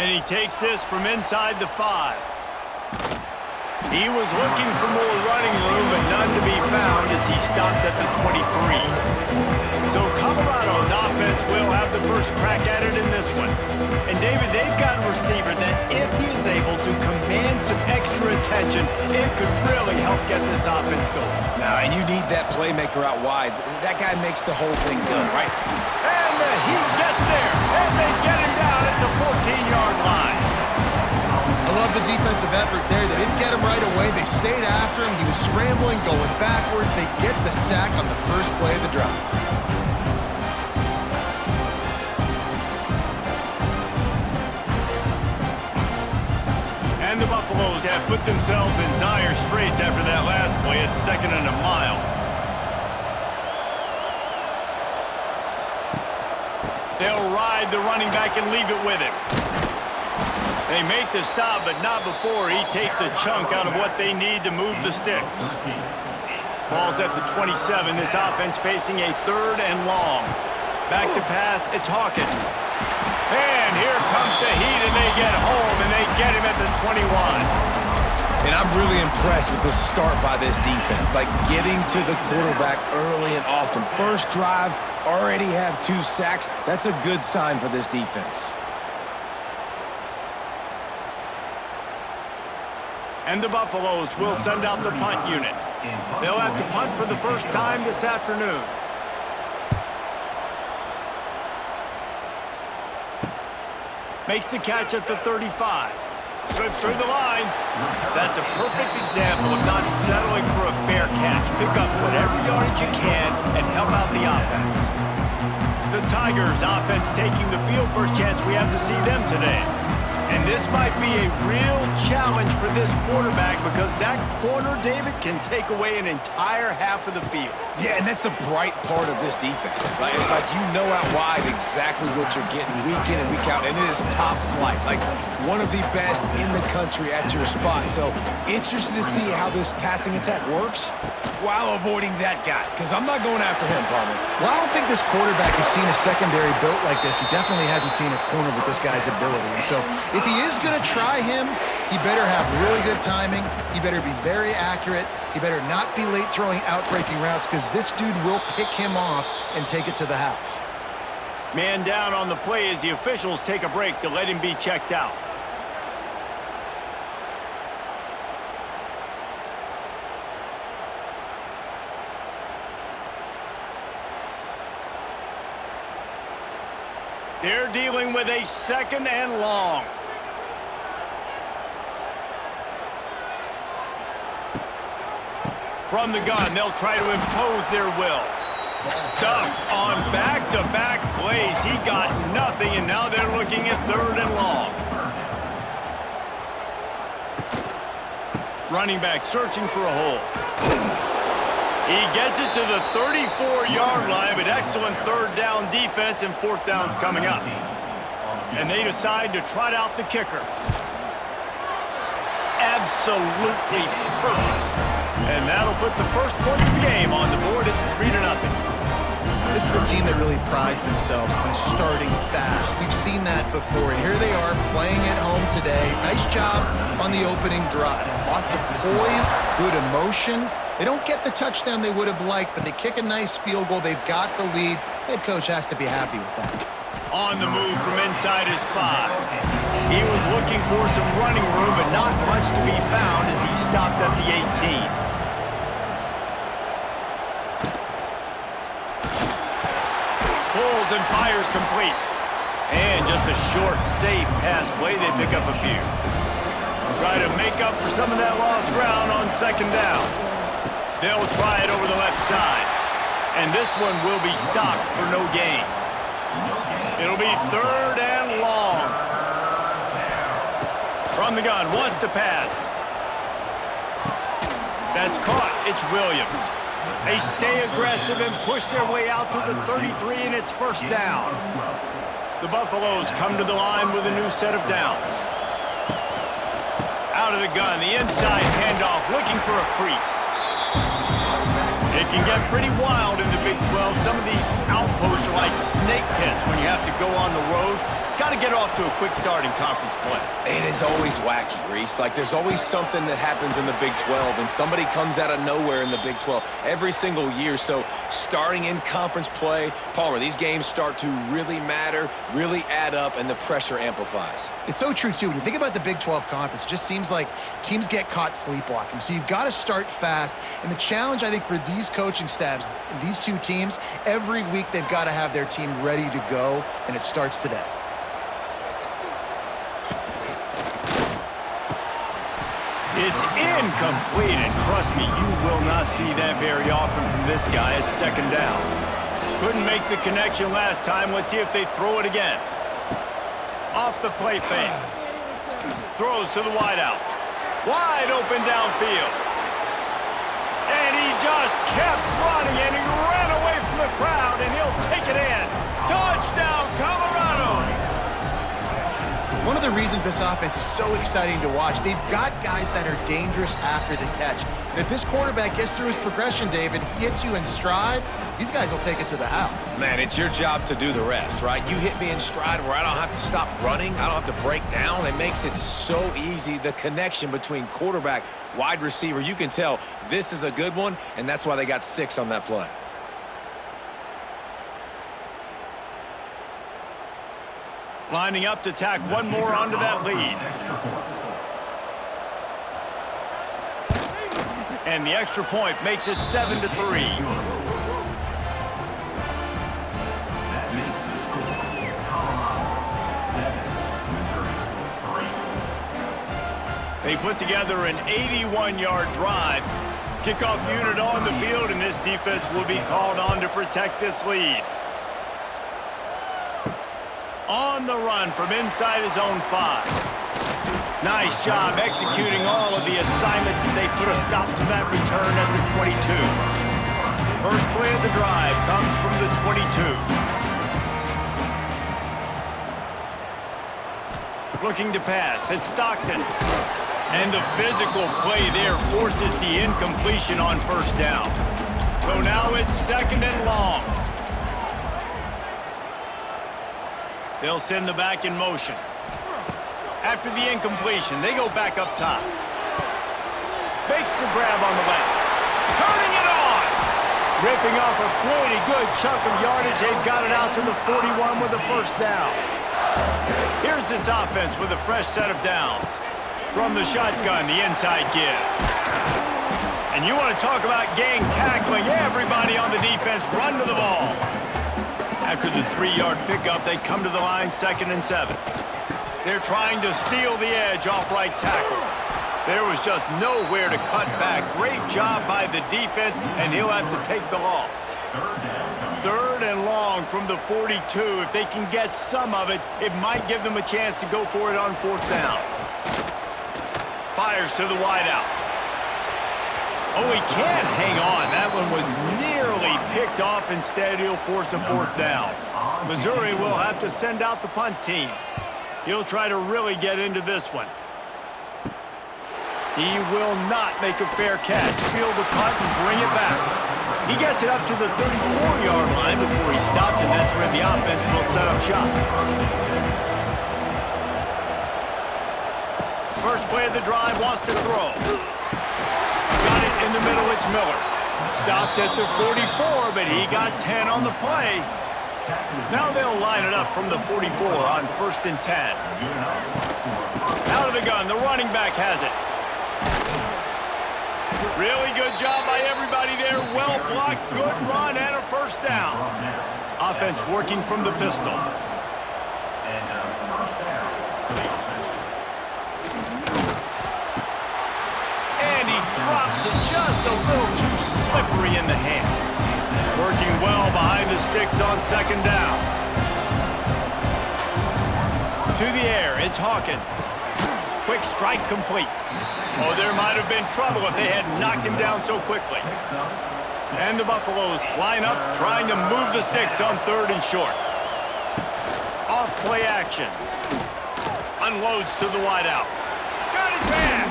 And he takes this from inside the 5. He was looking for more running room, but none to be found as he stopped at the 23. So Colorado's offense will have the first crack at it in this one. And David, they've got a receiver that if he is able to command some extra attention, it could really help get this offense going. Now, and you need that playmaker out wide. That guy makes the whole thing go, right? And the Heat gets there, and they get him down at the 14-yard line. I love the defensive effort there. They didn't get him right away. They stayed after him. He was scrambling, going backwards. They get the sack on the first play of the drive. And the Buffaloes have put themselves in dire straits after that last play at 2nd and a mile. They'll ride the running back and leave it with him. They make the stop, but not before he takes a chunk out of what they need to move the sticks. Ball's at the 27. This offense facing a 3rd and long. Back to pass, it's Hawkins. And here comes the Heat, and they get home, and they get him at the 21. And I'm really impressed with the start by this defense, like getting to the quarterback early and often. First drive, already have 2 sacks. That's a good sign for this defense. And the Buffaloes will send out the punt unit. They'll have to punt for the first time this afternoon. Makes the catch at the 35. Slips through the line. That's a perfect example of not settling for a fair catch. Pick up whatever yardage you can and help out the offense. The Tigers offense taking the field. First chance we have to see them today. And this might be a real challenge for this quarterback because that corner, David, can take away an entire half of the field. Yeah, and that's the bright part of this defense. Like you know out wide exactly what you're getting week in and week out, and it is top flight. Like one of the best in the country at your spot. So interested to see how this passing attack works while avoiding that guy, because I'm not going after him, Palmer. Well, I don't think this quarterback has seen a secondary built like this. He definitely hasn't seen a corner with this guy's ability. And so if he is going to try him, he better have really good timing. He better be very accurate. He better not be late throwing out-breaking routes because this dude will pick him off and take it to the house. Man down on the play as the officials take a break to let him be checked out. They're dealing with a 2nd and long. From the gun, they'll try to impose their will. Stuffed on back-to-back plays. He got nothing, and now they're looking at 3rd and long. Running back searching for a hole. He gets it to the 34-yard line, but excellent 3rd down defense, and 4th down's coming up. And they decide to trot out the kicker. Absolutely perfect. And that'll put the first points of the game on the board. It's 3-0. This is a team that really prides themselves on starting fast. We've seen that before, and here they are playing at home today. Nice job on the opening drive. Lots of poise, good emotion. They don't get the touchdown they would have liked, but they kick a nice field goal. They've got the lead. Head coach has to be happy with that. On the move from inside his 5. He was looking for some running room, but not much to be found as he stopped at the 18. Pulls and fires complete. And just a short, safe pass play. They pick up a few. Try to make up for some of that lost ground on 2nd down. They'll try it over the left side. And this one will be stopped for no gain. It'll be 3rd and long. From the gun, wants to pass. That's caught. It's Williams. They stay aggressive and push their way out to the 33, and it's 1st down. The Buffaloes come to the line with a new set of downs. Out of the gun, the inside handoff, looking for a crease. It can get pretty wild in the Big 12. Some of these outposts are like snake pits when you have to go on the road. Got to get off to a quick start in conference play. It is always wacky, Reese. Like, there's always something that happens in the Big 12, and somebody comes out of nowhere in the Big 12 every single year. So starting in conference play, Palmer, these games start to really matter, really add up, and the pressure amplifies. It's so true, too. When you think about the Big 12 Conference, it just seems like teams get caught sleepwalking. So you've got to start fast. And the challenge, I think, for these coaching staffs, these two teams, every week they've got to have their team ready to go, and it starts today. It's incomplete, and trust me, you will not see that very often from this guy. It's second down. Couldn't make the connection last time. Let's see if they throw it again. Off the play fake. Throws to the wideout. Wide open downfield. And he just kept running, and he ran away from the crowd, and he'll take it in. Touchdown, Colorado! One of the reasons this offense is so exciting to watch, they've got guys that are dangerous after the catch. And if this quarterback gets through his progression, David, hits you in stride, these guys will take it to the house. Man, it's your job to do the rest, right? You hit me in stride where I don't have to stop running. I don't have to break down. It makes it so easy. The connection between quarterback, wide receiver, you can tell this is a good one, and that's why they got 6 on that play. Lining up to tack one more onto that lead. And the extra point makes it 7-3. They put together an 81-yard drive. Kickoff unit on the field, and this defense will be called on to protect this lead. On the run from inside his own 5. Nice job executing all of the assignments as they put a stop to that return at the 22. First play of the drive comes from the 22. Looking to pass, it's Stockton. And the physical play there forces the incompletion on first down. So now it's second and long. They'll send the back in motion. After the incompletion, they go back up top. Makes the grab on the left. Turning it on! Ripping off a pretty good chunk of yardage. They've got it out to the 41 with a first down. Here's this offense with a fresh set of downs. From the shotgun, the inside give. And you want to talk about gang tackling. Everybody on the defense run to the ball. After the 3-yard pickup, they come to the line, 2nd and 7. They're trying to seal the edge off right tackle. There was just nowhere to cut back. Great job by the defense, and he'll have to take the loss. 3rd and long from the 42. If they can get some of it, it might give them a chance to go for it on 4th down. Fires to the wideout. Oh, he can't hang on. That one was nearly picked off. Instead, he'll force a 4th down. Missouri will have to send out the punt team. He'll try to really get into this one. He will not make a fair catch. Field the punt and bring it back. He gets it up to the 34-yard line before he stopped, and that's where the offense will set up shop. First play of the drive, wants to throw. Got it in the middle, it's Miller. Stopped at the 44, but he got 10 on the play. Now they'll line it up from the 44 on 1st and 10. Out of the gun, the running back has it. Really good job by everybody there. Well blocked, good run, and a first down. Offense working from the pistol. And he drops it just a little too slippery in the hands. Working well behind the sticks on 2nd down. To the air, it's Hawkins. Quick strike complete. Oh, there might have been trouble if they had knocked him down so quickly. And the Buffaloes line up, trying to move the sticks on 3rd and short. Off play action. Unloads to the wideout. Got his man.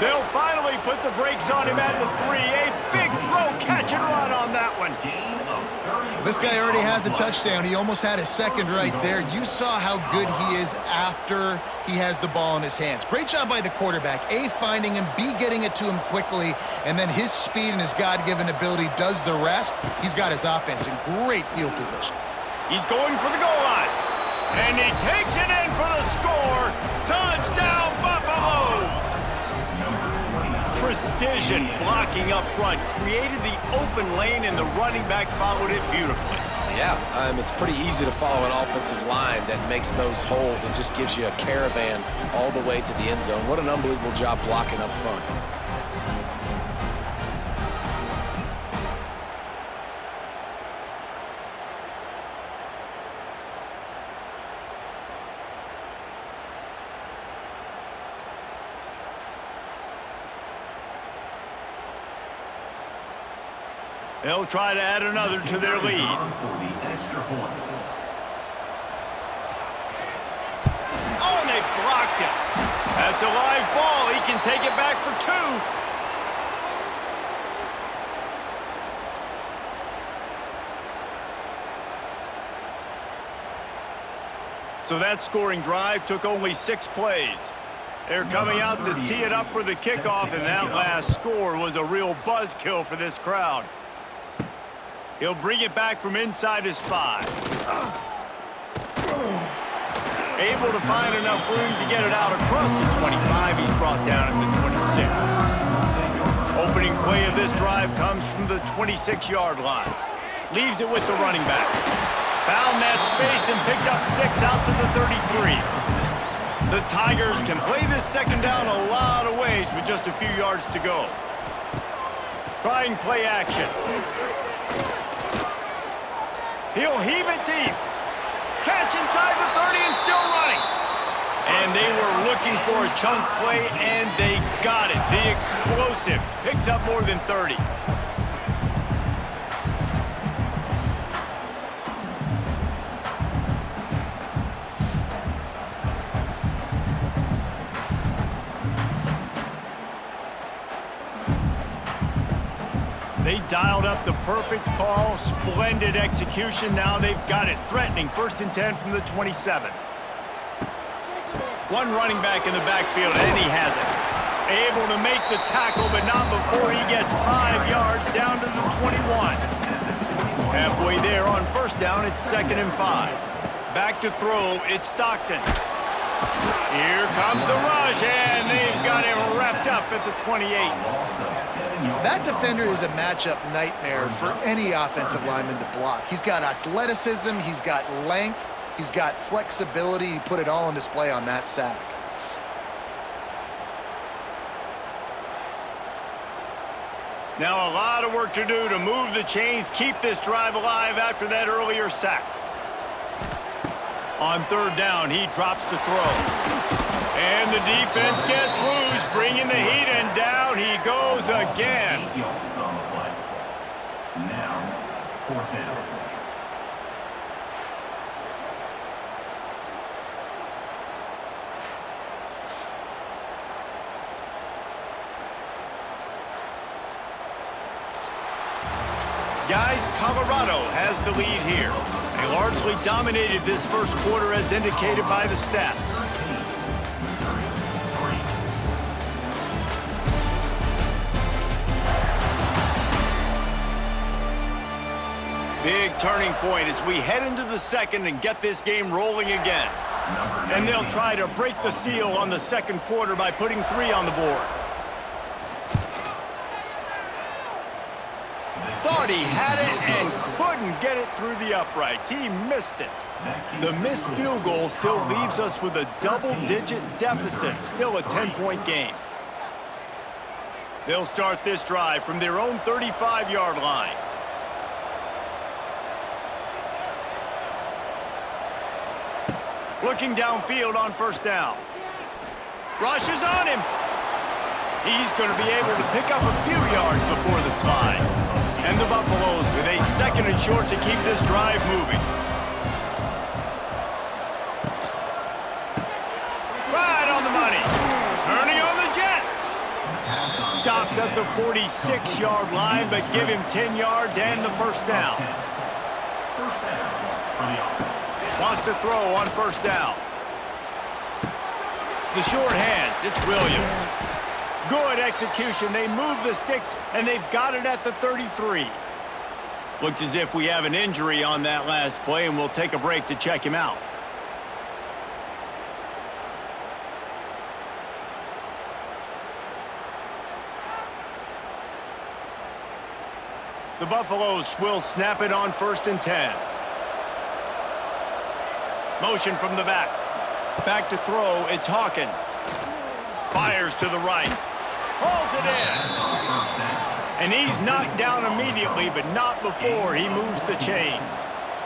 They'll finally put the brakes on him at the 3. A big throw, catch and run on that one. This guy already has a touchdown. He almost had a second right there. You saw how good he is after he has the ball in his hands. Great job by the quarterback. A, finding him, B, getting it to him quickly, and then his speed and his God-given ability does the rest. He's got his offense in great field position. He's going for the goal line. And he takes it in for the score. Touchdown, Buffaloes! Precision blocking up front created the open lane, and the running back followed it beautifully. Yeah, it's pretty easy to follow an offensive line that makes those holes and just gives you a caravan all the way to the end zone. What an unbelievable job blocking up front. They'll try to add another to their lead. Oh, and they blocked it. That's a live ball. He can take it back for 2. So that scoring drive took only 6 plays. They're coming out to tee it up for the kickoff, and that last score was a real buzzkill for this crowd. He'll bring it back from inside his 5. Able to find enough room to get it out across the 25. He's brought down at the 26. Opening play of this drive comes from the 26-yard line. Leaves it with the running back. Found that space and picked up 6 out to the 33. The Tigers can play this second down a lot of ways with just a few yards to go. Trying play action. He'll heave it deep. Catch inside the 30 and still running. And they were looking for a chunk play, and they got it. The explosive picks up more than 30. They dialed up the perfect call, splendid execution. Now they've got it. Threatening 1st and 10 from the 27. One running back in the backfield, and he has it. Able to make the tackle, but not before he gets 5 yards down to the 21. Halfway there on 1st down, it's 2nd and 5. Back to throw, it's Stockton. Here comes the rush, and they've got him wrapped up at the 28. That defender is a matchup nightmare for any offensive lineman to block. He's got athleticism, he's got length, he's got flexibility. He put it all on display on that sack. Now a lot of work to do to move the chains, keep this drive alive after that earlier sack. On 3rd down, he drops to throw. And the defense gets loose, bringing the heat, and down he goes again. Now, 4th down. Guys, Colorado has the lead here. They largely dominated this first quarter as indicated by the stats. Big turning point as we head into the second and get this game rolling again. And they'll try to break the seal on the second quarter by putting 3 on the board. Thought he had it and couldn't get it through the uprights. He missed it. The missed field goal still leaves us with a double-digit deficit, still a 10-point game. They'll start this drive from their own 35-yard line. Looking downfield on 1st down. Rushes on him. He's going to be able to pick up a few yards before the slide. And the Buffaloes with a 2nd and short to keep this drive moving. Right on the money. Turning on the Jets. Stopped at the 46-yard line, but give him 10 yards and the 1st down. First down for the offense. Wants to throw on first down. The short hands, it's Williams. Good execution. They move the sticks, and they've got it at the 33. Looks as if we have an injury on that last play, and we'll take a break to check him out. The Buffaloes will snap it on 1st and 10. Motion from the back. Back to throw, it's Hawkins. Fires to the right. Hauls it in. And he's knocked down immediately, but not before he moves the chains.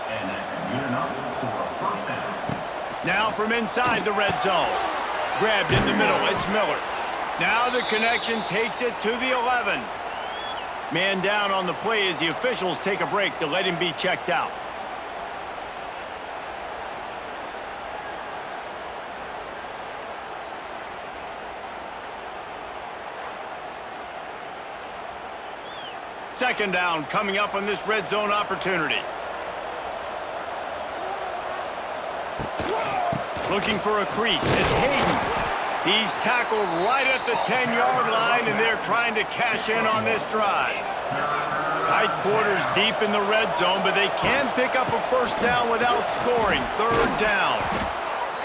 And that's good enough for a first down. Now from inside the red zone. Grabbed in the middle, it's Miller. Now the connection takes it to the 11. Man down on the play as the officials take a break to let him be checked out. Second down coming up on this red zone opportunity. Looking for a crease. It's Hayden. He's tackled right at the 10-yard line, and they're trying to cash in on this drive. Tight quarters deep in the red zone, but they can pick up a first down without scoring. Third down.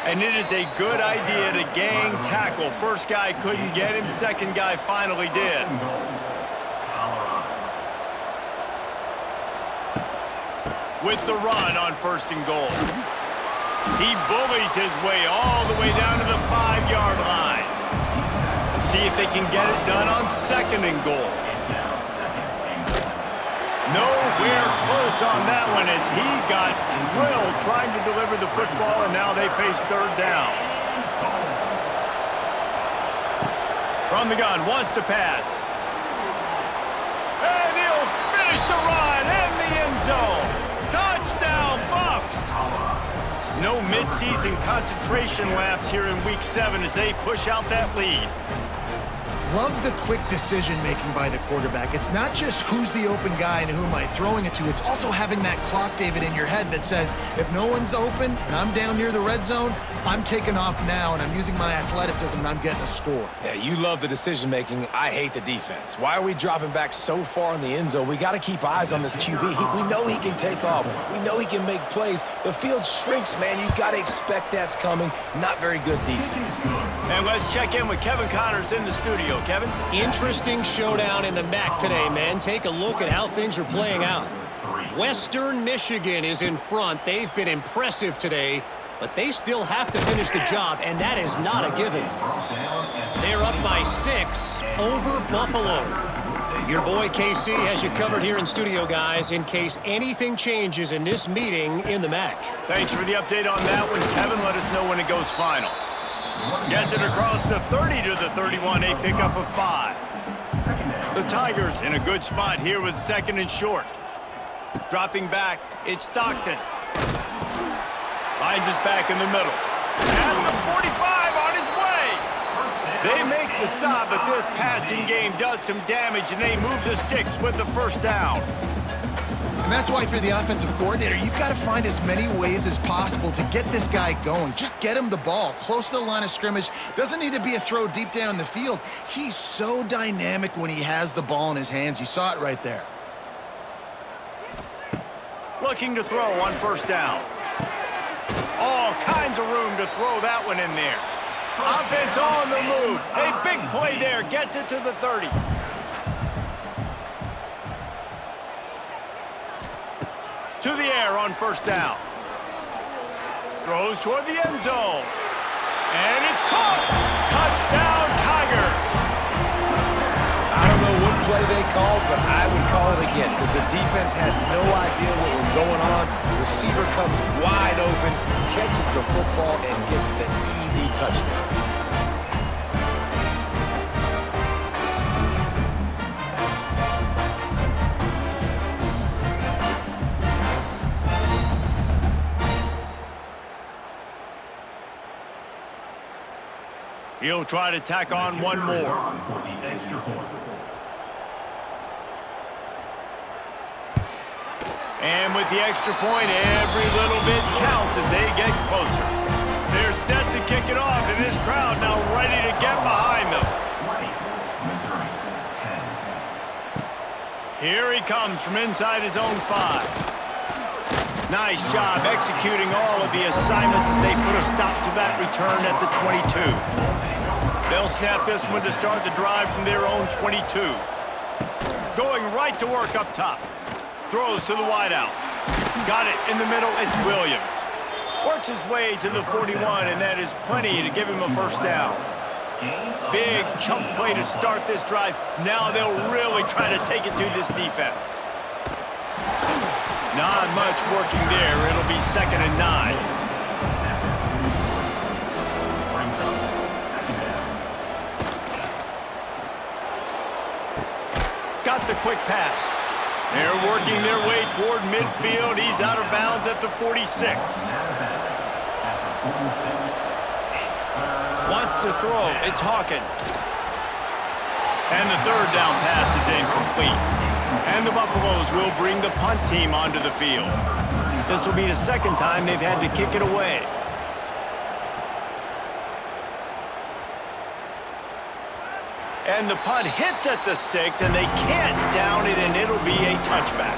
And it is a good idea to gang tackle. First guy couldn't get him. Second guy finally did. With the run on 1st and goal. He bullies his way all the way down to the 5-yard line. See if they can get it done on 2nd and goal. Nowhere close on that one as he got drilled trying to deliver the football, and now they face 3rd down. From the gun, wants to pass. And he'll finish the run in the end zone. Touchdown, Buffs! No mid-season concentration laps here in Week 7 as they push out that lead. Love the quick decision-making by the quarterback. It's not just who's the open guy and who am I throwing it to. It's also having that clock, David, in your head that says, if no one's open and I'm down near the red zone, I'm taking off now and I'm using my athleticism and I'm getting a score. Yeah, you love the decision-making. I hate the defense. Why are we dropping back so far in the end zone? We got to keep eyes on this QB. We know he can take off. We know he can make plays. The field shrinks, man. You got to expect that's coming. Not very good defense. And let's check in with Kevin Connors in the studio. Kevin? Interesting showdown in the MAC today, man. Take a look at how things are playing out. Western Michigan is in front. They've been impressive today, but they still have to finish the job, and that is not a given. They're up by 6 over Buffalo. Your boy KC has you covered here in studio, guys, in case anything changes in this meeting in the MAC. Thanks for the update on that one, Kevin. Let us know when it goes final. Gets it across the 30 to the 31, a pickup of 5. The Tigers in a good spot here with 2nd and short. Dropping back, it's Stockton. Finds us back in the middle. At the 45 on his way. They make the stop, but this passing game does some damage, and they move the sticks with the first down. And that's why for the offensive coordinator, you've got to find as many ways as possible to get this guy going. Just get him the ball close to the line of scrimmage. Doesn't need to be a throw deep down the field. He's so dynamic when he has the ball in his hands. You saw it right there. Looking to throw on first down. All kinds of room to throw that one in there. Offense on the move. A big play there. Gets it to the 30. To the air on first down. Throws toward the end zone. And it's caught. Touchdown, Tigers. I don't know what play they called, but I would call it again because the defense had no idea what was going on. Receiver comes wide open, catches the football, and gets the easy touchdown. He'll try to tack on one more. For the extra point. And with the extra point, every little bit counts as they get closer. They're set to kick it off, and this crowd now ready to get behind them. 20, Missouri, 10. Here he comes from inside his own 5. Nice job executing all of the assignments as they put a stop to that return at the 22. They'll snap this one to start the drive from their own 22. Going right to work up top. Throws to the wideout. Got it in the middle, it's Williams. Works his way to the 41, and that is plenty to give him a first down. Big chunk play to start this drive. Now they'll really try to take it to this defense. Not much working there. It'll be 2nd and 9. Got the quick pass. They're working their way toward midfield. He's out of bounds at the 46. Wants to throw. It's Hawkins. And the 3rd down pass is incomplete. And the Buffaloes will bring the punt team onto the field. This will be the 2nd time they've had to kick it away. And the punt hits at the 6, and they can't down it, and it'll be a touchback.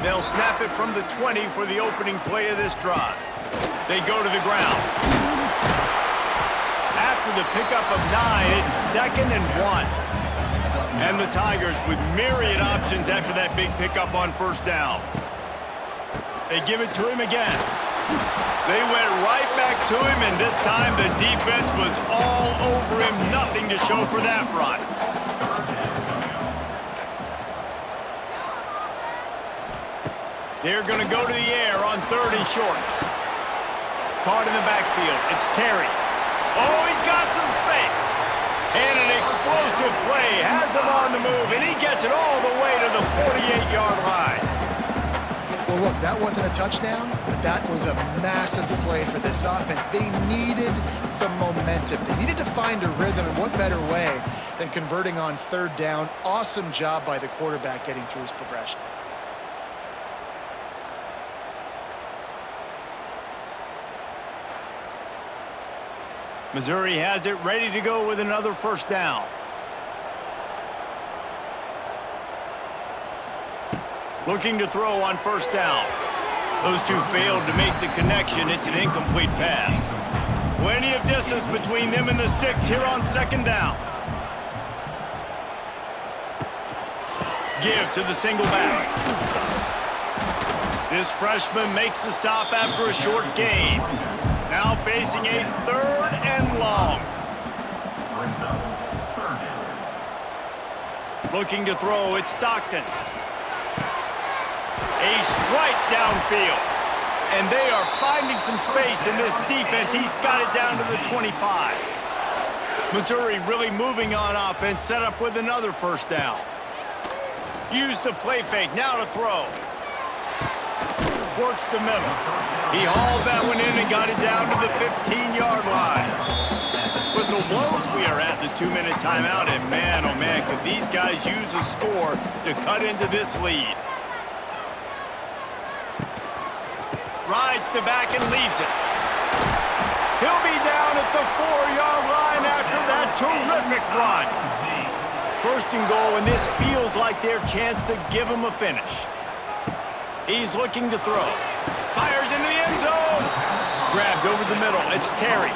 They'll snap it from the 20 for the opening play of this drive. They go to the ground. After the pickup of 9, it's 2nd and 1. And the Tigers with myriad options after that big pickup on first down. They give it to him again. They went right back to him, and this time the defense was all over him. Nothing to show for that run. They're going to go to the air on 3rd and short. Caught in the backfield. It's Terry. Oh, he's got some space. And an explosive play has him on the move, and he gets it all the way to the 48-yard line. Well, look, that wasn't a touchdown, but that was a massive play for this offense. They needed some momentum. They needed to find a rhythm, and what better way than converting on 3rd down. Awesome job by the quarterback getting through his progression. Missouri has it ready to go with another first down. Looking to throw on first down. Those two failed to make the connection. It's an incomplete pass. Plenty of distance between them and the sticks here on 2nd down. Give to the single back. This freshman makes the stop after a short gain. Now facing a 3rd and long. Looking to throw, it's Stockton. A strike downfield. And they are finding some space in this defense. He's got it down to the 25. Missouri really moving on offense, set up with another first down. Use the play fake, now to throw. Works the middle. He hauled that one in and got it down to the 15-yard line. Whistle blows, we are at the 2-minute timeout, and man, oh man, could these guys use a score to cut into this lead. Rides the back and leaves it. He'll be down at the 4-yard line after that terrific run. 1st and goal, and this feels like their chance to give him a finish. He's looking to throw. Fires into the end zone. Grabbed over the middle. It's Terry.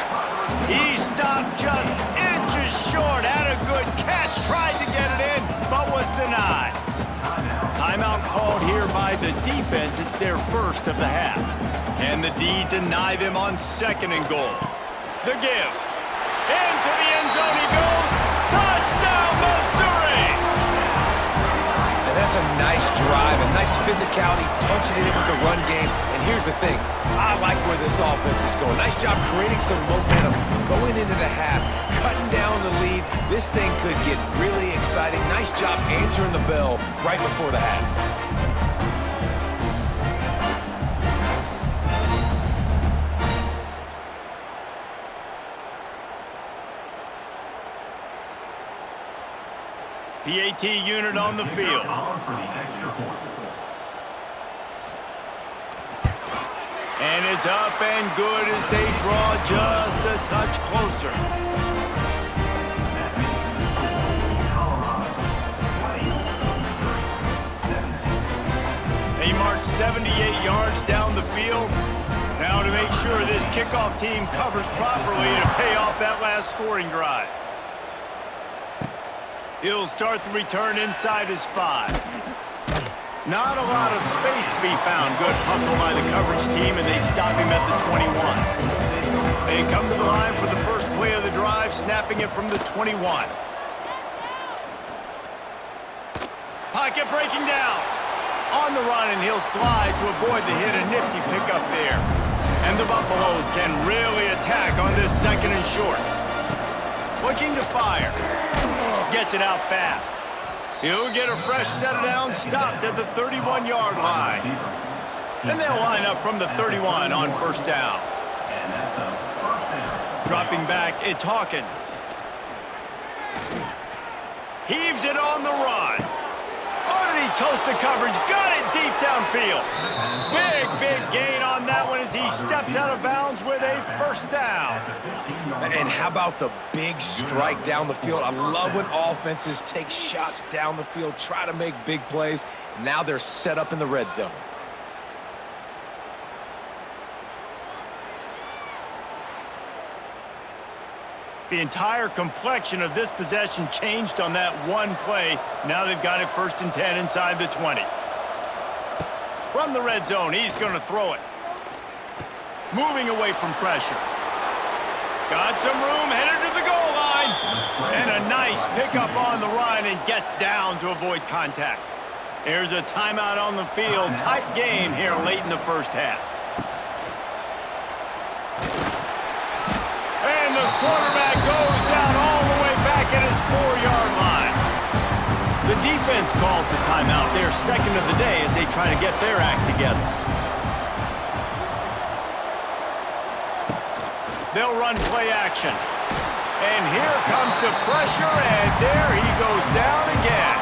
He stopped just inches short. Had a good catch. Tried to get it in, but was denied. Timeout called here by the defense. It's their first of the half. Can the D deny them on 2nd and goal? The give. Into the end zone he goes. Touchdown, Missouri! And that's a nice drive, a nice physicality, punching it in with the run game. And here's the thing, I like where this offense is going. Nice job creating some momentum, going into the half, cutting down the lead. This thing could get really exciting. Nice job answering the bell right before the half. PAT unit on the field. And it's up and good as they draw just a touch closer. They march 78 yards down the field. Now to make sure this kickoff team covers properly to pay off that last scoring drive. He'll start the return inside his 5. Not a lot of space to be found. Good hustle by the coverage team, and they stop him at the 21. They come to the line for the first play of the drive, snapping it from the 21. Pocket breaking down. On the run, and he'll slide to avoid the hit. A nifty pickup there. And the Buffaloes can really attack on this second and short. Looking to fire. Gets it out fast. He'll get a fresh set of downs, stopped at the 31-yard line. And they'll line up from the 31 on first down. Dropping back, it's Hawkins. Heaves it on the run. Oh, did he toast the coverage? Got it deep downfield. Big gain on that one as he steps out of bounds with a first down. And how about the big strike down the field? I love when offenses take shots down the field, try to make big plays. Now they're set up in the red zone. The entire complexion of this possession changed on that one play. Now they've got it 1st and 10 inside the 20. From the red zone, he's going to throw it. Moving away from pressure. Got some room, headed to the goal line. And a nice pickup on the run and gets down to avoid contact. There's a timeout on the field. Tight game here late in the first half. And the quarterback goes down all the way back at his 4-yard line. The defense calls the timeout. They're second of the day as they try to get their act together. They'll run play action. And here comes the pressure, and there he goes down again.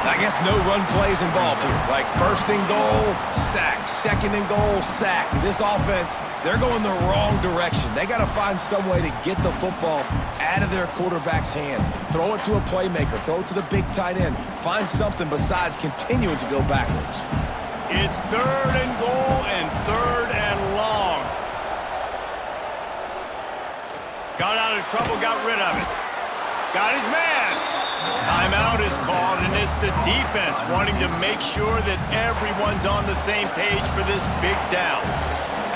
I guess no run plays involved here. Like 1st and goal, sack. 2nd and goal, sack. This offense, they're going the wrong direction. They got to find some way to get the football out of their quarterback's hands. Throw it to a playmaker. Throw it to the big tight end. Find something besides continuing to go backwards. It's 3rd and goal and 3rd and long. Got out of trouble, got rid of it. Got his man. Timeout is called, and it's the defense wanting to make sure that everyone's on the same page for this big down.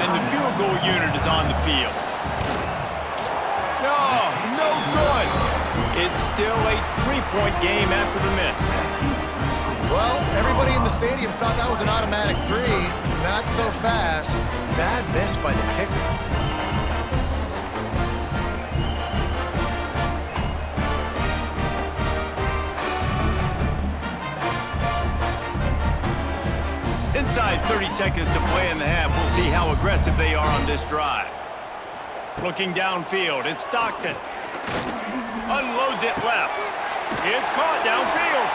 And the field goal unit is on the field. No good. It's still a 3-point game after the miss. Well, everybody in the stadium thought that was an automatic 3. Not so fast. Bad miss by the kicker. Inside 30 seconds to play in the half. We'll see how aggressive they are on this drive. Looking downfield, it's Stockton. Unloads it left. It's caught downfield.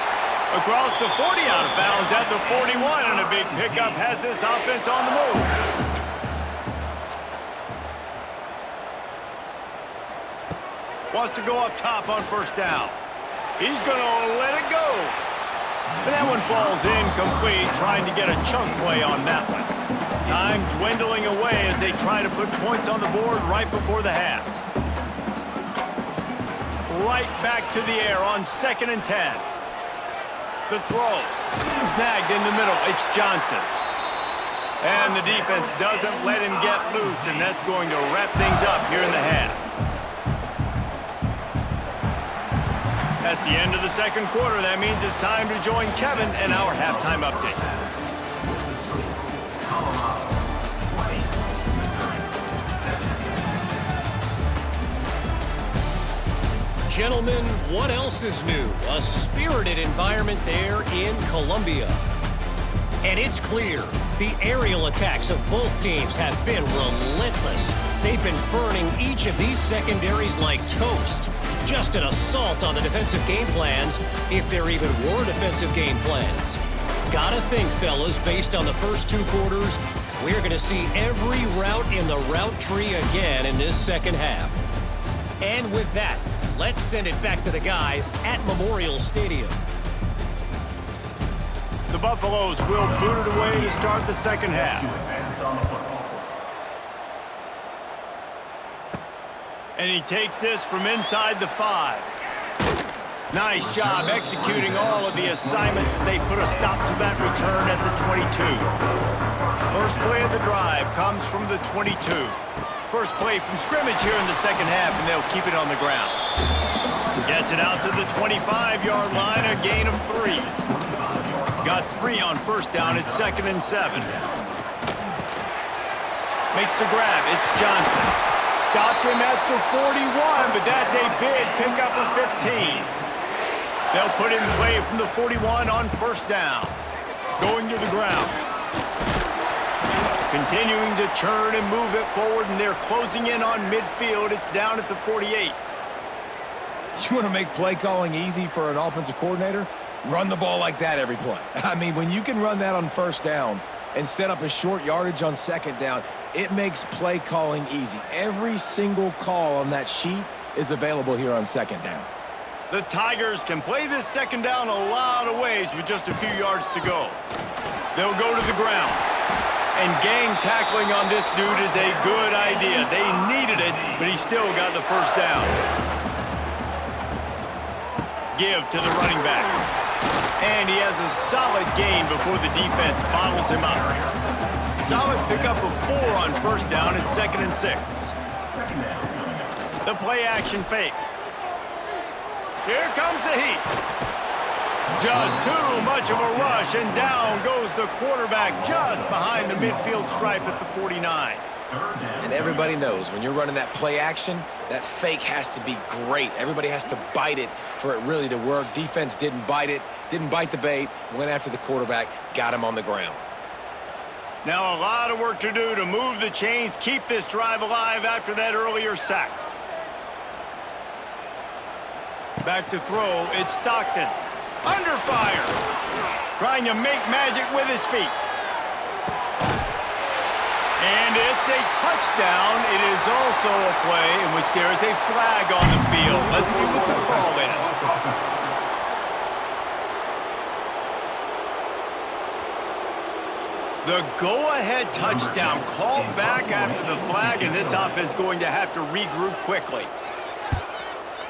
Across the 40, out of bounds at the 41, and a big pickup has this offense on the move. Wants to go up top on first down. He's going to let it go. And that one falls incomplete, trying to get a chunk play on that one. Time dwindling away as they try to put points on the board right before the half. Right back to the air on 2nd and 10. The throw. Snagged in the middle. It's Johnson. And the defense doesn't let him get loose, and that's going to wrap things up here in the half. That's the end of the second quarter. That means it's time to join Kevin and our halftime update. Gentlemen, what else is new? A spirited environment there in Columbia. And it's clear, the aerial attacks of both teams have been relentless. They've been burning each of these secondaries like toast. Just an assault on the defensive game plans, if there even were defensive game plans. Gotta think, fellas, based on the first 2 quarters, we're going to see every route in the route tree again in this second half. And with that, let's send it back to the guys at Memorial Stadium. The Buffaloes will boot it away to start the second half. And he takes this from inside the 5. Nice job executing all of the assignments as they put a stop to that return at the 22. First play of the drive comes from the 22. First play from scrimmage here in the second half, and they'll keep it on the ground. Gets it out to the 25-yard line, a gain of 3. Got 3 on first down at 2nd and 7. Makes the grab. It's Johnson. Stopped him at the 41, but that's a big pickup of 15. They'll put him play from the 41 on first down. Going to the ground. Continuing to turn and move it forward, and they're closing in on midfield. It's down at the 48. You want to make play calling easy for an offensive coordinator? Run the ball like that every play. I mean, when you can run that on first down and set up a short yardage on second down, it makes play calling easy. Every single call on that sheet is available here on second down. The Tigers can play this second down a lot of ways with just a few yards to go. They'll go to the ground. And gang tackling on this dude is a good idea. They needed it, but he still got the first down. Give to the running back. And he has a solid gain before the defense bottles him up. Solid pickup of 4 on first down at 2nd and 6. The play action fake. Here comes the heat. Just too much of a rush, and down goes the quarterback just behind the midfield stripe at the 49. And everybody knows when you're running that play action, that fake has to be great. Everybody has to bite it for it really to work. Defense didn't bite it, didn't bite the bait, went after the quarterback, got him on the ground. Now a lot of work to do to move the chains, keep this drive alive after that earlier sack. Back to throw, it's Stockton. Under fire. Trying to make magic with his feet. And it's a touchdown. It is also a play in which there is a flag on the field. Let's see what the call is. The go-ahead touchdown called back after the flag, and this offense going to have to regroup quickly.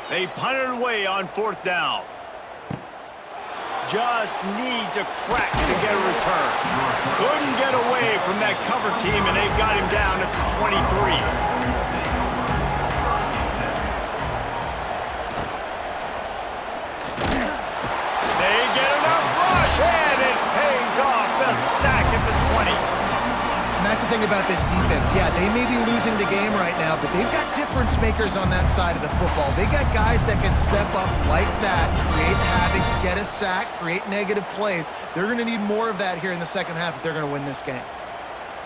They punted away on 4th down. Just needs a crack to get a return. Couldn't get away from that cover team, and they've got him down at the 23. They get enough rush, and it pays off. The sack at the 20. And that's the thing about this defense. Yeah, they may be losing the game right now, but they've got difference makers on that side of the football. They got guys that can step up like that, create havoc, get a sack, create negative plays. They're going to need more of that here in the second half if they're going to win this game.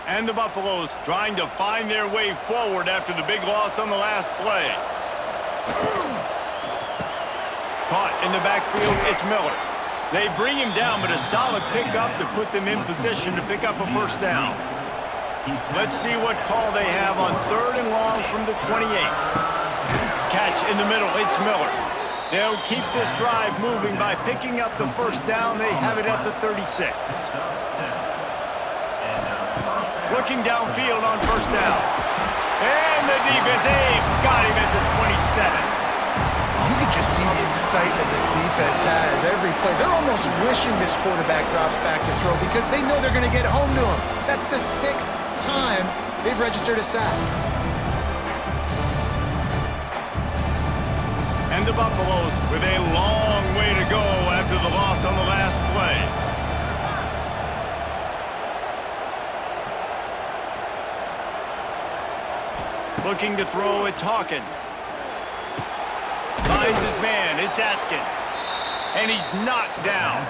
And the Buffaloes trying to find their way forward after the big loss on the last play. Caught in the backfield, it's Miller. They bring him down, but a solid pickup to put them in position to pick up a first down. Let's see what call they have on 3rd and long from the 28. Catch in the middle, it's Miller. They'll keep this drive moving by picking up the first down. They have it at the 36. Looking downfield on first down. And the defense, they've got him at the 27. You can just see the excitement this defense has every play. They're almost wishing this quarterback drops back to throw because they know they're going to get home to him. That's the 6th time they've registered a sack. And the Buffaloes with a long way to go after the loss on the last play. Looking to throw, it's Hawkins. Finds his man, it's Atkins. And he's knocked down.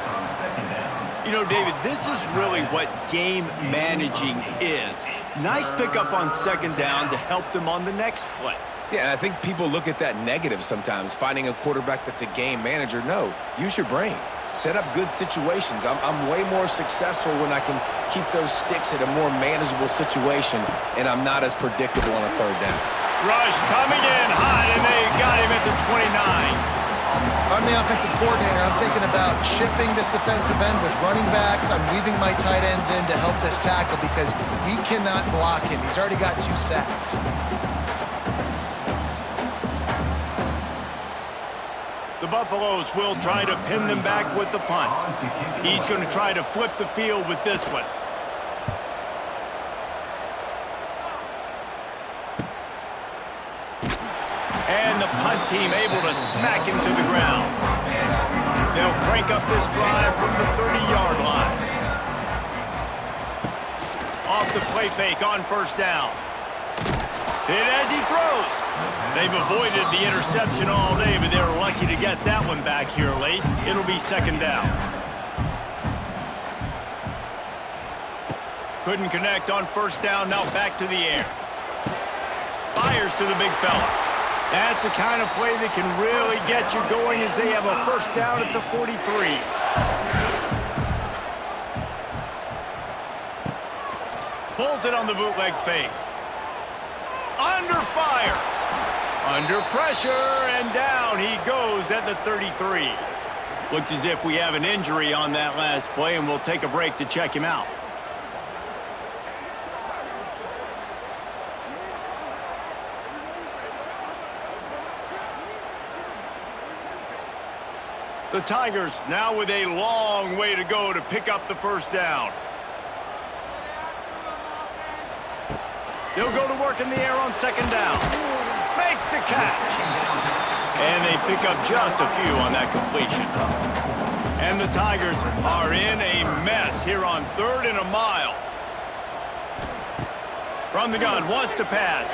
You know, David, this is really what game managing is. Nice pickup on second down to help them on the next play. Yeah, and I think people look at that negative sometimes, finding a quarterback that's a game manager. No, use your brain. set up good situations. I'm way more successful when I can keep those sticks at a more manageable situation, and I'm not as predictable on a third down. Rush coming in hot, and they got him at the 29. If I'm the offensive coordinator, I'm thinking about chipping this defensive end with running backs. I'm leaving my tight ends in to help this tackle because we cannot block him. He's already got 2 sacks. The Buffaloes will try to pin them back with the punt. He's going to try to flip the field with this one. And the punt team able to smack him to the ground. They'll crank up this drive from the 30-yard line. Off the play fake on first down. Hit as he throws. They've avoided the interception all day, but they're lucky to get that one back here late. It'll be second down. Couldn't connect on first down, now back to the air. Fires to the big fella. That's the kind of play that can really get you going as they have a first down at the 43. Pulls it on the bootleg fake. Under fire. Under pressure, and down he goes at the 33. Looks as if we have an injury on that last play, and we'll take a break to check him out. The Tigers now with a long way to go to pick up the first down. They'll go to work in the air on second down. Makes the catch. And they pick up just a few on that completion. And the Tigers are in a mess here on 3rd and a mile. From the gun, wants to pass.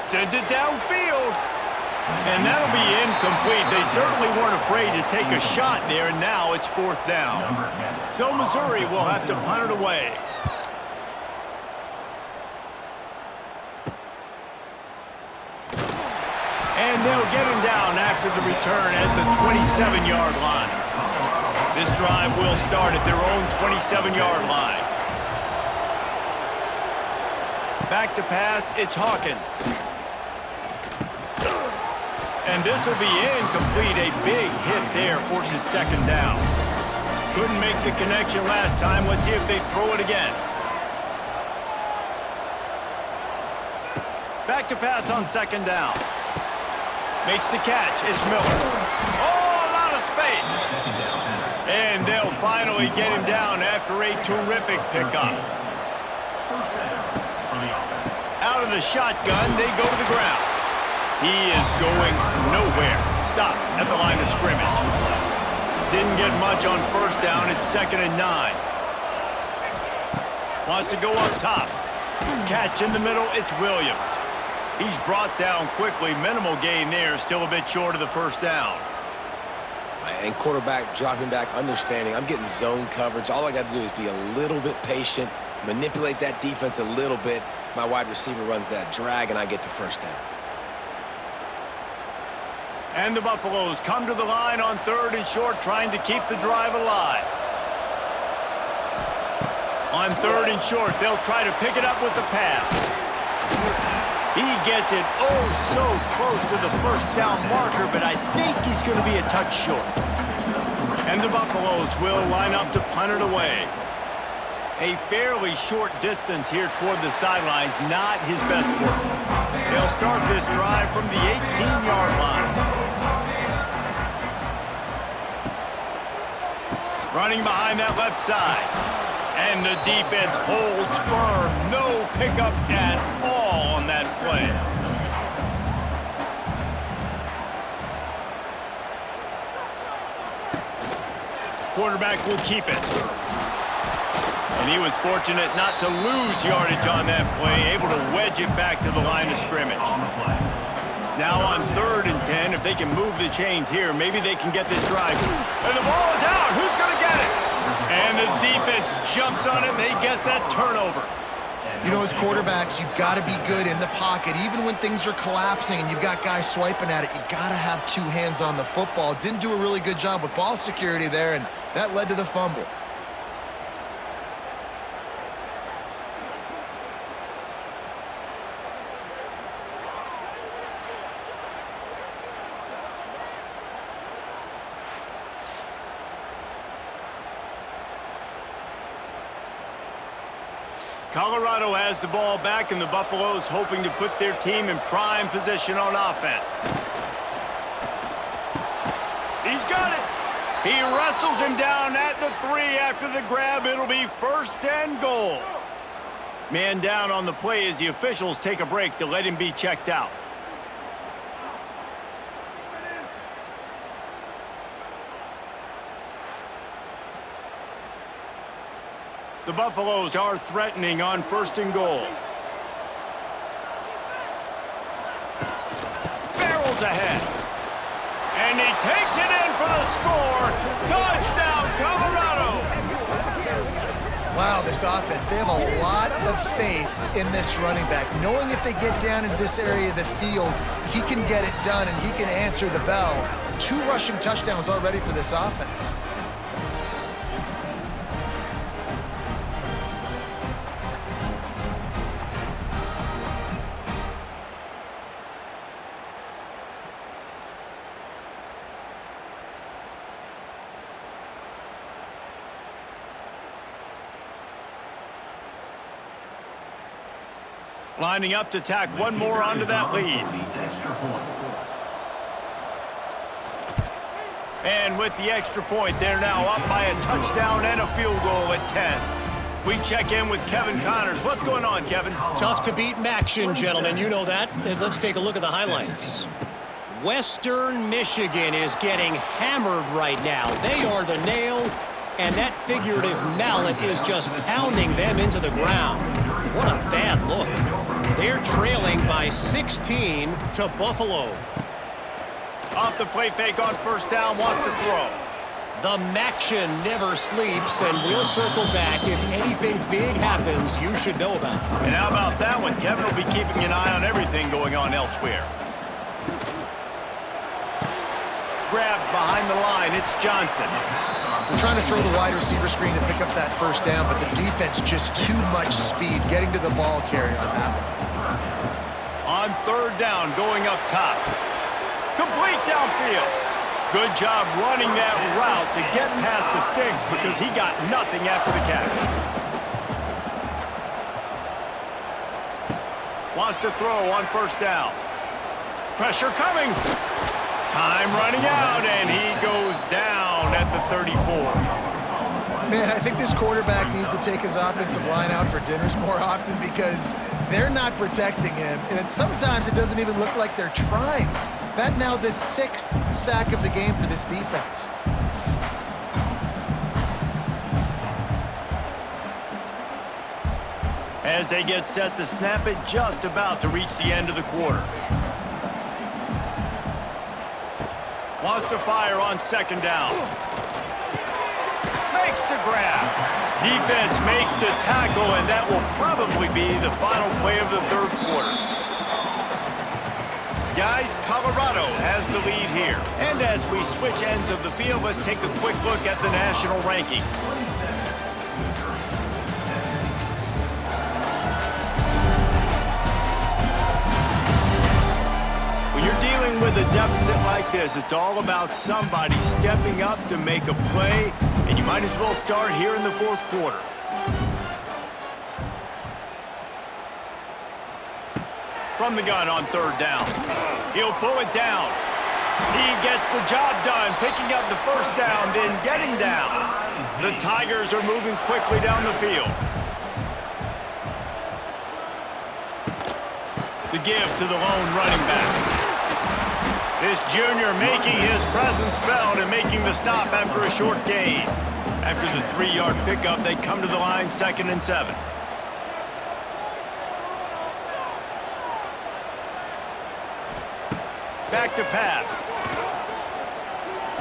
Sends it downfield. And that'll be incomplete. They certainly weren't afraid to take a shot there, and now it's 4th down. So Missouri will have to punt it away. And they'll get him down after the return at the 27-yard line. This drive will start at their own 27-yard line. Back to pass, it's Hawkins. And this will be incomplete. A big hit there forces second down. Couldn't make the connection last time. Let's see if they throw it again. Back to pass on second down. Makes the catch. It's Miller. Oh, a lot of space. And they'll finally get him down after a terrific pickup. Out of the shotgun, they go to the ground. He is going nowhere. Stop at the line of scrimmage. Didn't get much on first down. It's 2nd and 9. Wants to go up top. Catch in the middle. It's Williams. He's brought down quickly. Minimal gain there. Still a bit short of the first down. And quarterback dropping back, understanding I'm getting zone coverage. All I got to do is be a little bit patient, manipulate that defense a little bit. My wide receiver runs that drag, and I get the first down. And the Buffaloes come to the line on 3rd and short, trying to keep the drive alive. On 3rd and short, they'll try to pick it up with the pass. He gets it oh so close to the first down marker, but I think he's going to be a touch short. And the Buffaloes will line up to punt it away. A fairly short distance here toward the sidelines, not his best work. They'll start this drive from the 18-yard line. Running behind that left side. And the defense holds firm. No pickup at all on that play. Quarterback will keep it. And he was fortunate not to lose yardage on that play, able to wedge it back to the line of scrimmage. Now on 3rd and 10, if they can move the chains here, maybe they can get this drive. And the ball is out. Who's going to get it? And the defense jumps on it, and they get that turnover. You know, as quarterbacks, you've got to be good in the pocket. Even when things are collapsing and you've got guys swiping at it, you got to have two hands on the football. Didn't do a really good job with ball security there, and that led to the fumble. Colorado has the ball back, and the Buffaloes hoping to put their team in prime position on offense. He's got it. He wrestles him down at the 3 after the grab. It'll be 1st and goal. Man down on the play as the officials take a break to let him be checked out. The Buffaloes are threatening on 1st and goal. Barrels ahead. And he takes it in for the score. Touchdown, Colorado! Wow, this offense, they have a lot of faith in this running back, knowing if they get down into this area of the field, he can get it done and he can answer the bell. 2 rushing touchdowns already for this offense. Lining up to tack one more onto that lead. And with the extra point, they're now up by a touchdown and a field goal at 10. We check in with Kevin Connors. What's going on, Kevin? Tough to beat Maction, gentlemen. You know that. And let's take a look at the highlights. Western Michigan is getting hammered right now. They are the nail, and that figurative mallet is just pounding them into the ground. What a bad look. They're trailing by 16 to Buffalo. Off the play fake on 1st down, wants to throw. The Maction never sleeps, and we'll circle back if anything big happens you should know about. And how about that one? Kevin will be keeping an eye on everything going on elsewhere. Grabbed behind the line, it's Johnson. They're trying to throw the wide receiver screen to pick up that 1st down, but the defense just too much speed getting to the ball carrier on that one. On 3rd down, going up top. Complete downfield. Good job running that route to get past the sticks because he got nothing after the catch. Wants to throw on 1st down. Pressure coming. Time running out, and he goes down at the 34. Man, I think this quarterback needs to take his offensive line out for dinners more often because they're not protecting him, and sometimes it doesn't even look like they're trying. That now the 6th sack of the game for this defense. As they get set to snap it, just about to reach the end of the quarter. Wants to fire on 2nd down. Makes the grab. Defense makes the tackle, and that will probably be the final play of the 3rd quarter. Guys, Colorado has the lead here. And as we switch ends of the field, let's take a quick look at the national rankings. When you're dealing with a deficit like this, it's all about somebody stepping up to make a play, and you might as well start here in the 4th quarter. From the gun on 3rd down. He'll pull it down. He gets the job done, picking up the 1st down, then getting down. The Tigers are moving quickly down the field. The give to the lone running back. This junior making his presence felt and making the stop after a short gain. After the 3-yard pickup, they come to the line 2nd and 7. Back to pass.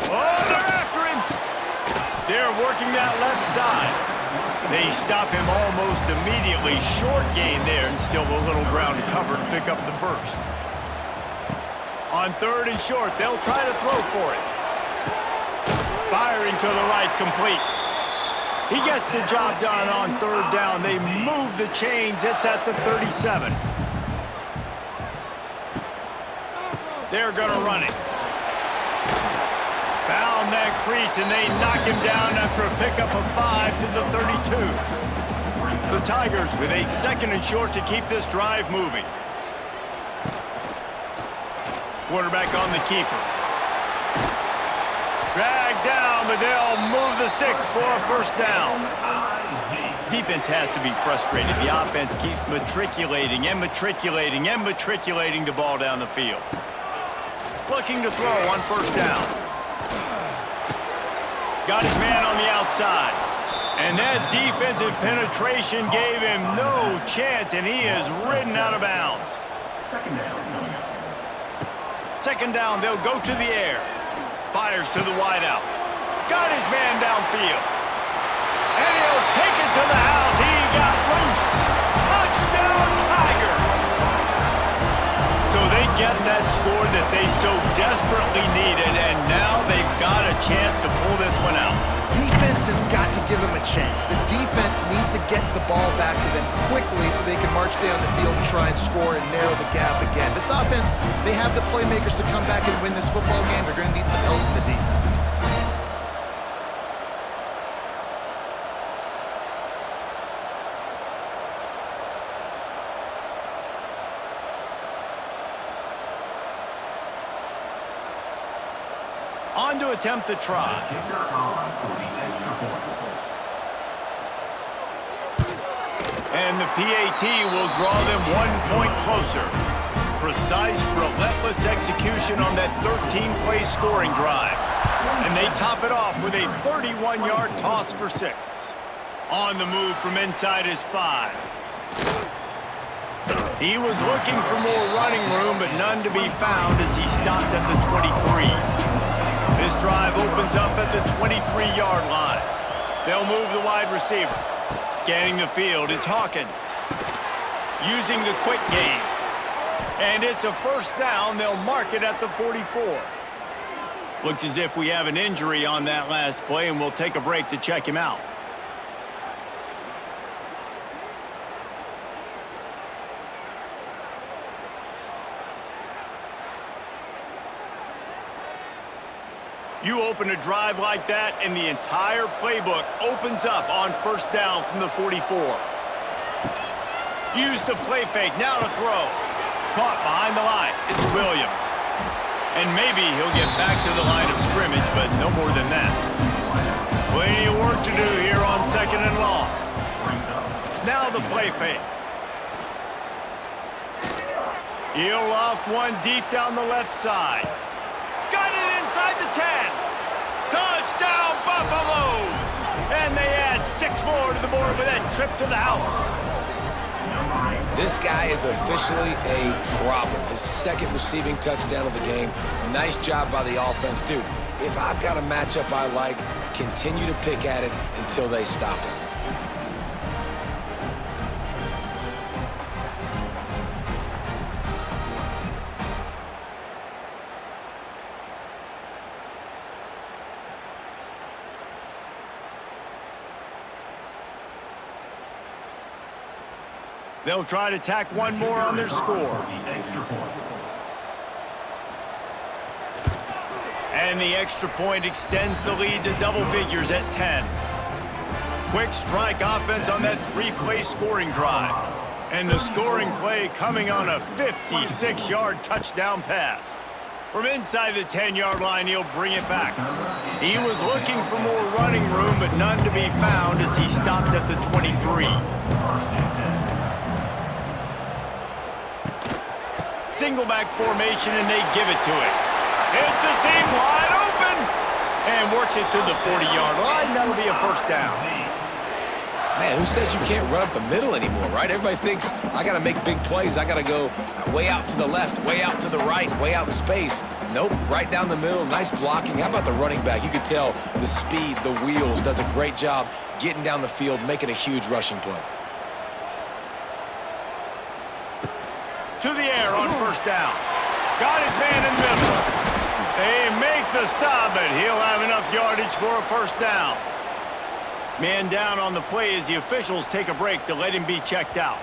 Oh, they're after him. They're working that left side. They stop him almost immediately. Short gain there and still a little ground to cover to pick up the first. On 3rd and short, they'll try to throw for it. Firing to the right, complete. He gets the job done on 3rd down. They move the chains. It's at the 37. They're going to run it. Found that crease, and they knock him down after a pickup of 5 to the 32. The Tigers with a 2nd and short to keep this drive moving. Quarterback on the keeper. Dragged down, but they'll move the sticks for a 1st down. Defense has to be frustrated. The offense keeps matriculating and matriculating and matriculating the ball down the field. Looking to throw on 1st down. Got his man on the outside. And that defensive penetration gave him no chance, and he is ridden out of bounds. 2nd down, they'll go to the air. Fires to the wideout. Got his man downfield. And he'll take it to the house. He got loose. Touchdown, Tigers. So they get that score that they so desperately needed, and now they've got a chance to pull this one out. Defense has got to give them a chance. The defense needs to get the ball back to them quickly so they can march down the field and try and score and narrow the gap again. This offense, they have the playmakers to come back and win this football game. They're going to need some help from the defense. On to attempt the try. And the PAT will draw them 1 point closer. Precise, relentless execution on that 13-play scoring drive. And they top it off with a 31-yard toss for 6. On the move from inside his 5. He was looking for more running room, but none to be found as he stopped at the 23. This drive opens up at the 23-yard line. They'll move the wide receiver. Scanning the field, it's Hawkins. Using the quick game. And it's a 1st down. They'll mark it at the 44. Looks as if we have an injury on that last play, and we'll take a break to check him out. You open a drive like that, and the entire playbook opens up on 1st down from the 44. Use the play fake, now to throw. Caught behind the line, it's Williams. And maybe he'll get back to the line of scrimmage, but no more than that. Plenty of work to do here on 2nd and long. Now the play fake. He'll loft one deep down the left side. Got it inside the 10. Touchdown, Buffaloes! And they add 6 more to the board with that trip to the house. This guy is officially a problem. His 2nd receiving touchdown of the game. Nice job by the offense. Dude, if I've got a matchup I like, continue to pick at it until they stop it. They'll try to tack one more on their score. And the extra point extends the lead to double figures at 10. Quick strike offense on that 3-play scoring drive. And the scoring play coming on a 56-yard touchdown pass. From inside the 10-yard line, he'll bring it back. He was looking for more running room, but none to be found as he stopped at the 23. Single back formation, and they give it to it. It's a seam wide open, and works it to the 40-yard line. That'll be a 1st down. Man, who says you can't run up the middle anymore, right? Everybody thinks, I got to make big plays. I got to go way out to the left, way out to the right, way out in space. Nope, right down the middle. Nice blocking. How about the running back? You could tell the speed, the wheels, does a great job getting down the field, making a huge rushing play. To the air on first down. Got his man in the middle. They make the stop, but he'll have enough yardage for a first down. Man down on the play as the officials take a break to let him be checked out.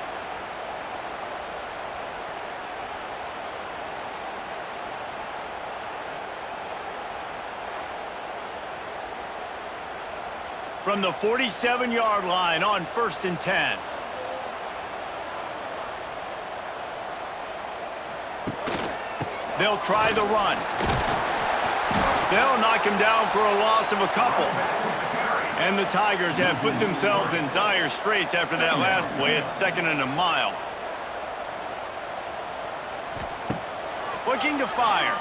From the 47-yard line on 1st and 10. They'll try the run. They'll knock him down for a loss of a couple. And the Tigers have put themselves in dire straits after that last play at 2nd and a mile. Looking to fire.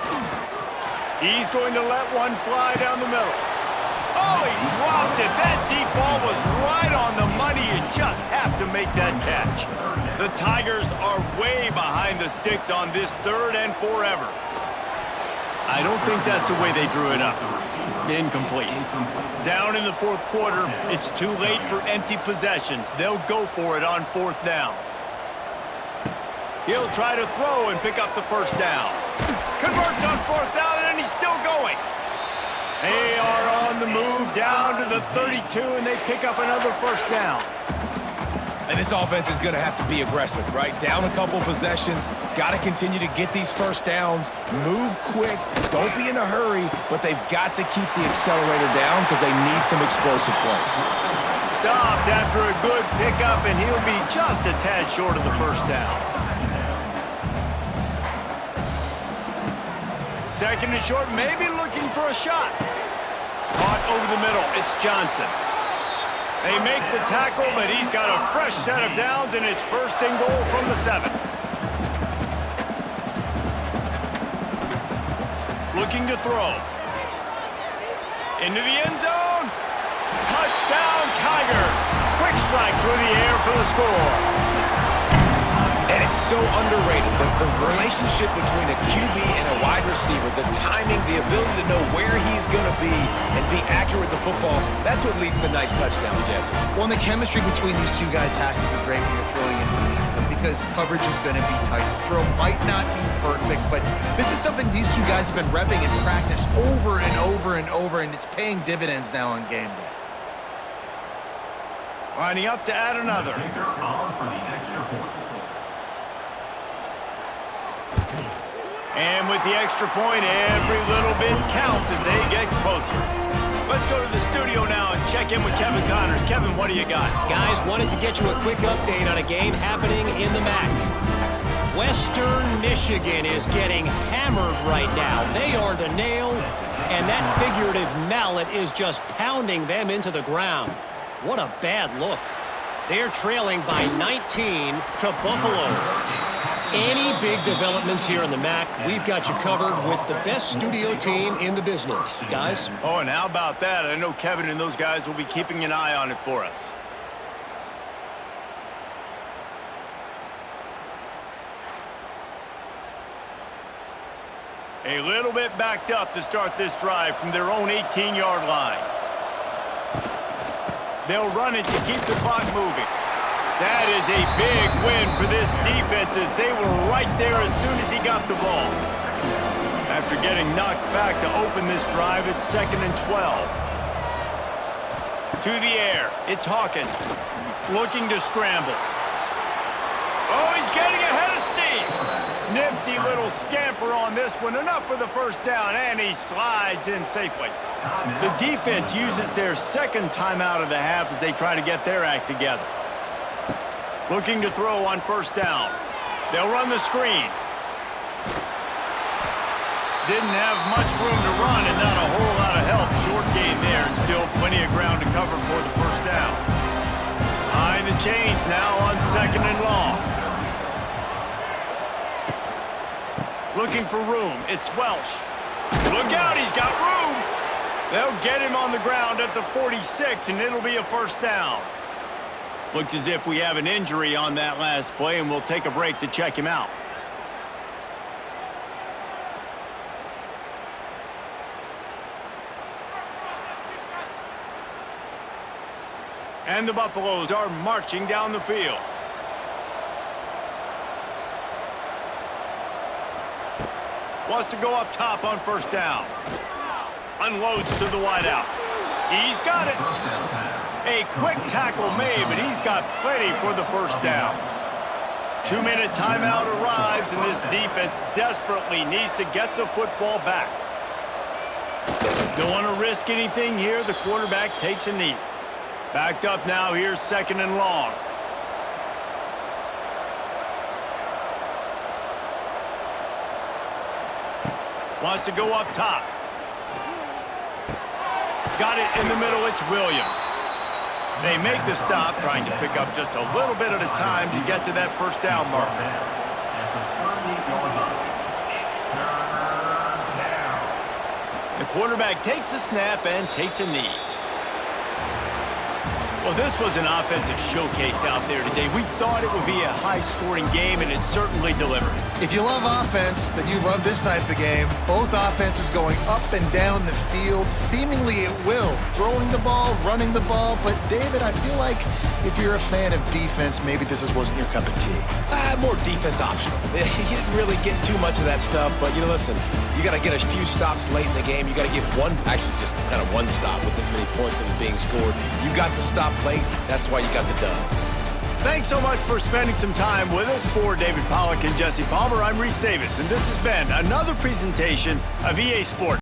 He's going to let one fly down the middle. Oh, he dropped it. That deep ball was right on the money. You just have to make that catch. The Tigers are way behind the sticks on this 3rd and forever. I don't think that's the way they drew it up. Incomplete. Down in the 4th quarter, it's too late for empty possessions. They'll go for it on 4th down. He'll try to throw and pick up the first down. Converts on 4th down, and he's still going. They are on the move down to the 32, and they pick up another first down. And this offense is going to have to be aggressive, right? Down a couple possessions, got to continue to get these first downs, move quick, don't be in a hurry, but they've got to keep the accelerator down because they need some explosive plays. Stopped after a good pickup, and he'll be just a tad short of the first down. 2nd and short, maybe looking for a shot. Caught over the middle, it's Johnson. They make the tackle, but he's got a fresh set of downs, and it's 1st and goal from the 7. Looking to throw. Into the end zone. Touchdown, Tiger. Quick strike through the air for the score. And it's so underrated, the relationship between a QB and a wide receiver, the timing, the ability to know where he's going to be and be accurate with the football, that's what leads to nice touchdowns, Jesse. Well, and the chemistry between these two guys has to be great when you're throwing into the end zone because coverage is going to be tight. The throw might not be perfect, but this is something these two guys have been repping in practice over and over and over, and it's paying dividends now on game day. Lining up to add another. And with the extra point, every little bit counts as they get closer. Let's go to the studio now and check in with Kevin Connors. Kevin, what do you got? Guys, wanted to get you a quick update on a game happening in the MAC. Western Michigan is getting hammered right now. They are the nail, and that figurative mallet is just pounding them into the ground. What a bad look. They're trailing by 19 to Buffalo. Any big developments here in the MAC, we've got you covered with the best studio team in the business. Guys? Oh, and how about that? I know Kevin and those guys will be keeping an eye on it for us. A little bit backed up to start this drive from their own 18-yard line. They'll run it to keep the clock moving. That is a big win for this defense as they were right there as soon as he got the ball. After getting knocked back to open this drive, it's 2nd and 12. To the air, it's Hawkins. Looking to scramble. Oh, he's getting ahead of steam. Nifty little scamper on this one. Enough for the first down, and he slides in safely. The defense uses their 2nd timeout of the half as they try to get their act together. Looking to throw on 1st down. They'll run the screen. Didn't have much room to run and not a whole lot of help. Short gain there and still plenty of ground to cover for the first down. Behind the chains now on 2nd and long. Looking for room. It's Welsh. Look out, he's got room. They'll get him on the ground at the 46, and it'll be a first down. Looks as if we have an injury on that last play, and we'll take a break to check him out. And the Buffaloes are marching down the field. Wants to go up top on first down. Unloads to the wideout. He's got it. A quick tackle made, but he's got plenty for the first down. 2-minute timeout arrives, and this defense desperately needs to get the football back. Don't want to risk anything here. The quarterback takes a knee. Backed up now. Here's 2nd and long. Wants to go up top. Got it in the middle. It's Williams. They make the stop, trying to pick up just a little bit at a time to get to that first down marker. The quarterback takes a snap and takes a knee. Well, this was an offensive showcase out there today. We thought it would be a high-scoring game, and it certainly delivered. If you love offense, then you love this type of game. Both offenses going up and down the field, seemingly at will. Throwing the ball, running the ball. But, David, I feel like if you're a fan of defense, maybe this wasn't your cup of tea. More defense optional. You didn't really get too much of that stuff, but, listen, you got to get a few stops late in the game. You got to get actually just kind of one stop with this many points that was being scored. You got the stop late. That's why you got the dub. Thanks so much for spending some time with us. For David Pollack and Jesse Palmer, I'm Reese Davis, and this has been another presentation of EA Sports.